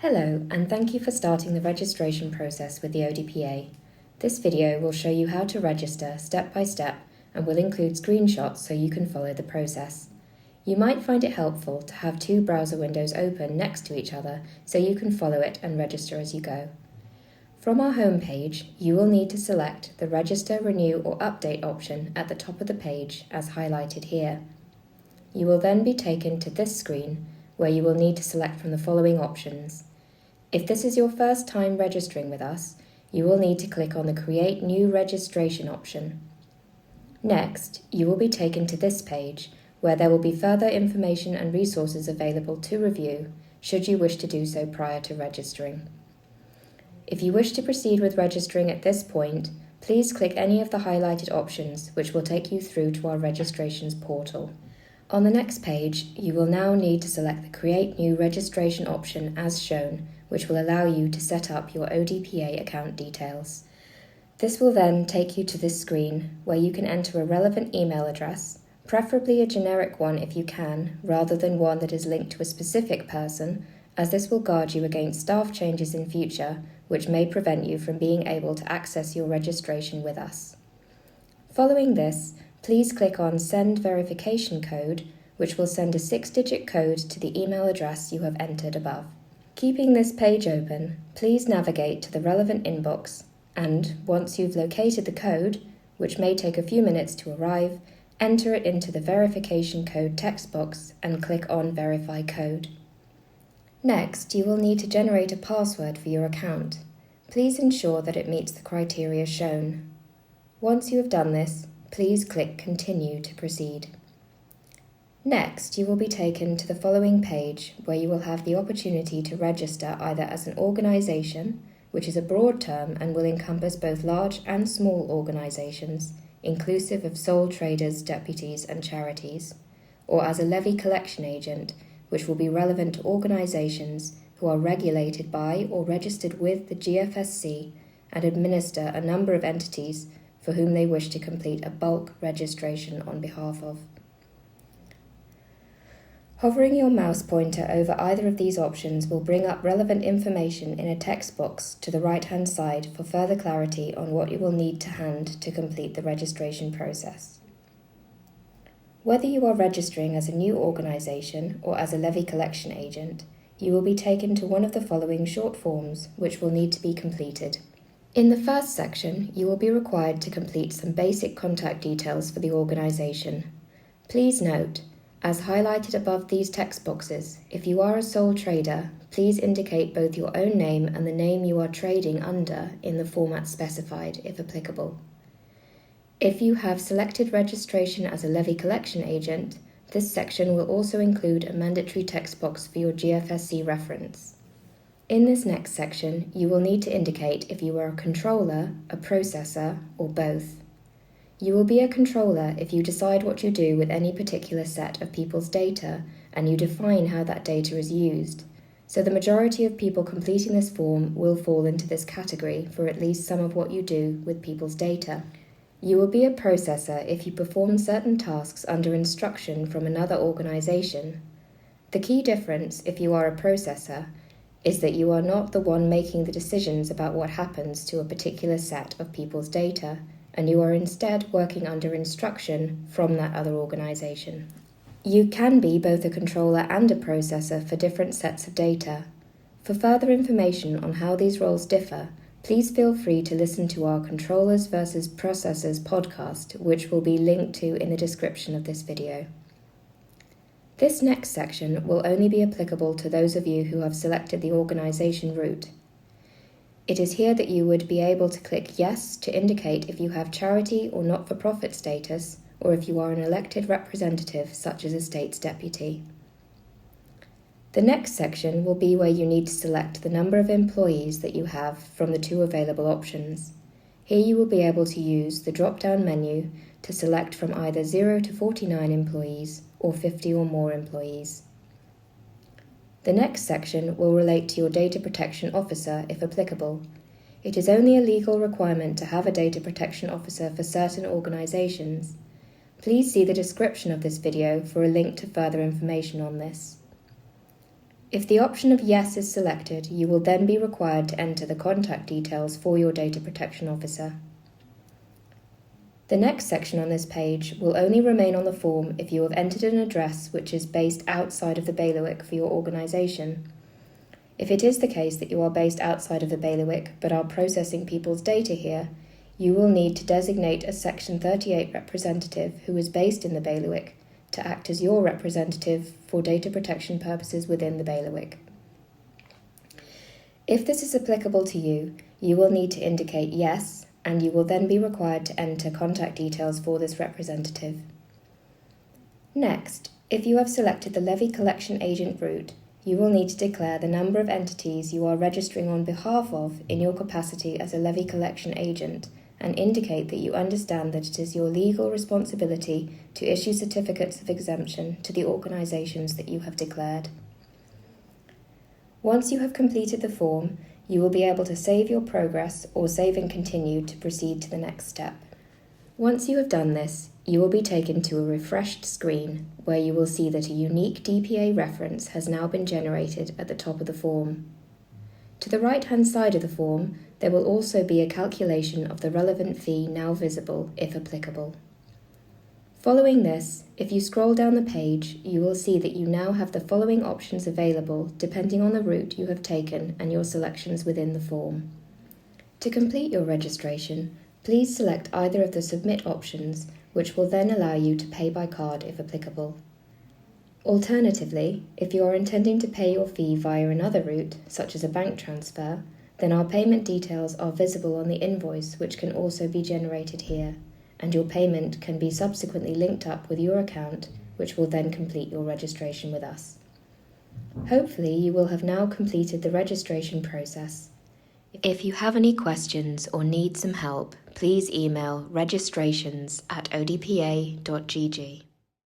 Hello, and thank you for starting the registration process with the ODPA. This video will show you how to register step by step and will include screenshots so you can follow the process. You might find it helpful to have two browser windows open next to each other so you can follow it and register as you go. From our home page, you will need to select the Register, Renew or Update option at the top of the page as highlighted here. You will then be taken to this screen where you will need to select from the following options. If this is your first time registering with us, you will need to click on the Create New Registration option. Next, you will be taken to this page where there will be further information and resources available to review should you wish to do so prior to registering. If you wish to proceed with registering at this point, please click any of the highlighted options which will take you through to our registrations portal. On the next page, you will now need to select the Create New Registration option as shown, which will allow you to set up your ODPA account details. This will then take you to this screen where you can enter a relevant email address, preferably a generic one if you can, rather than one that is linked to a specific person, as this will guard you against staff changes in future, which may prevent you from being able to access your registration with us. Following this, please click on Send Verification Code, which will send a 6-digit code to the email address you have entered above. Keeping this page open, please navigate to the relevant inbox and, once you've located the code, which may take a few minutes to arrive, enter it into the Verification Code text box and click on Verify Code. Next, you will need to generate a password for your account. Please ensure that it meets the criteria shown. Once you have done this, please click Continue to proceed. Next, you will be taken to the following page where you will have the opportunity to register either as an organisation, which is a broad term and will encompass both large and small organisations, inclusive of sole traders, deputies and charities, or as a levy collection agent, which will be relevant to organisations who are regulated by or registered with the GFSC and administer a number of entities for whom they wish to complete a bulk registration on behalf of. Hovering your mouse pointer over either of these options will bring up relevant information in a text box to the right-hand side for further clarity on what you will need to hand to complete the registration process. Whether you are registering as a new organisation or as a levy collection agent, you will be taken to one of the following short forms which will need to be completed. In the first section, you will be required to complete some basic contact details for the organisation. Please note, as highlighted above these text boxes, if you are a sole trader, please indicate both your own name and the name you are trading under in the format specified, if applicable. If you have selected registration as a levy collection agent, this section will also include a mandatory text box for your GFSC reference. In this next section, you will need to indicate if you are a controller, a processor, or both. You will be a controller if you decide what you do with any particular set of people's data and you define how that data is used. So the majority of people completing this form will fall into this category for at least some of what you do with people's data. You will be a processor if you perform certain tasks under instruction from another organisation. The key difference, if you are a processor, is that you are not the one making the decisions about what happens to a particular set of people's data, and you are instead working under instruction from that other organisation. You can be both a controller and a processor for different sets of data. For further information on how these roles differ, please feel free to listen to our Controllers versus Processors podcast, which will be linked to in the description of this video. This next section will only be applicable to those of you who have selected the organisation route. It is here that you would be able to click Yes to indicate if you have charity or not-for-profit status, or if you are an elected representative such as a state's deputy. The next section will be where you need to select the number of employees that you have from the two available options. Here you will be able to use the drop-down menu to select from either 0 to 49 employees or 50 or more employees. The next section will relate to your data protection officer if applicable. It is only a legal requirement to have a data protection officer for certain organisations. Please see the description of this video for a link to further information on this. If the option of Yes is selected, you will then be required to enter the contact details for your data protection officer. The next section on this page will only remain on the form if you have entered an address which is based outside of the bailiwick for your organisation. If it is the case that you are based outside of the bailiwick but are processing people's data here, you will need to designate a Section 38 representative who is based in the bailiwick to act as your representative for data protection purposes within the bailiwick. If this is applicable to you, you will need to indicate yes, and you will then be required to enter contact details for this representative. Next, if you have selected the levy collection agent route, you will need to declare the number of entities you are registering on behalf of in your capacity as a levy collection agent, and indicate that you understand that it is your legal responsibility to issue certificates of exemption to the organisations that you have declared. Once you have completed the form, you will be able to save your progress or save and continue to proceed to the next step. Once you have done this, you will be taken to a refreshed screen where you will see that a unique DPA reference has now been generated at the top of the form. To the right-hand side of the form, there will also be a calculation of the relevant fee now visible, if applicable. Following this, if you scroll down the page, you will see that you now have the following options available depending on the route you have taken and your selections within the form. To complete your registration, please select either of the Submit options, which will then allow you to pay by card if applicable. Alternatively, if you are intending to pay your fee via another route, such as a bank transfer, then our payment details are visible on the invoice, which can also be generated here, and your payment can be subsequently linked up with your account, which will then complete your registration with us. Hopefully, you will have now completed the registration process. If you have any questions or need some help, please email registrations@odpa.gg.